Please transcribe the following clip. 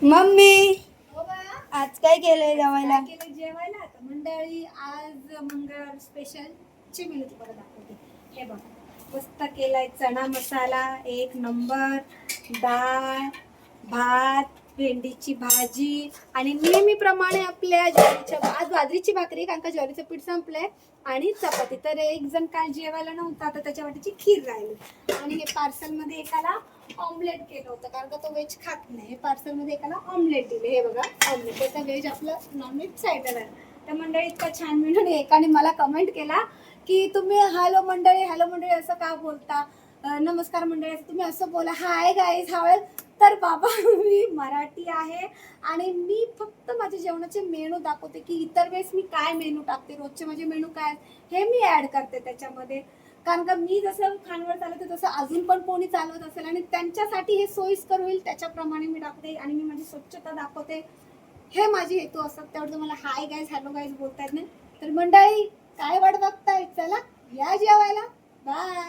Mummy हो बाळा, आज काय केलंय जेवायला? काय केलं जेवायला? आता मंडळी आज मंगळवार स्पेशल चिमिली तुम्हाला दाखवते. हे बघा, मस्त केलाय चणा मसाला, एक नंबर, डाळ, भात, भेंडीची भाजी आणि नेहमीप्रमाणे आपल्या ज्वारीच्या आज बाजरीची भाकरी, कारण का ज्वारीचं पीठ संपलंय, आणि चपाती. तर एक जण काय जेवायला नव्हता तर त्याच्या वाटीची खीर राहिली. आणि हे पार्सल मध्ये एकाला ऑमलेट केलं होतं, कारण का तो व्हेज खात नाही. पार्सल मध्ये एकाला ऑमलेट दिले. हे बघा ऑमलेट, त्याचा व्हेज आपलं नॉनव्हेज साईडला आहे. तर मंडळी इतकं छान मिळून एकाने मला कमेंट केला की तुम्ही हॅलो मंडळी असं का बोलता, नमस्कार मंडळी असं तुम्ही असं बोला, हाय गाईज हाय. तर बाबा मी मराठी आहे आणि मी फक्त माझ्या जेवणाचे मेनू दाखवते, की इतर वेळेस मी काय मेनू टाकते, रोजचे माझे मेनू काय हे मी ऍड करते त्याच्यामध्ये. कारण का मी जसं खानवर चालवते तसं अजून पण कोणी चालवत असेल आणि त्यांच्यासाठी हे सोयीस्कर होईल त्याच्याप्रमाणे मी टाकते. आणि मी माझी स्वच्छता दाखवते, हे माझी हेतू असतात. त्यावर तुम्हाला हाय गाईज हॅलो गाईज बोलता येत नाही. तर मंडळी काय वाट बघताय, चला या जेवायला. बाय.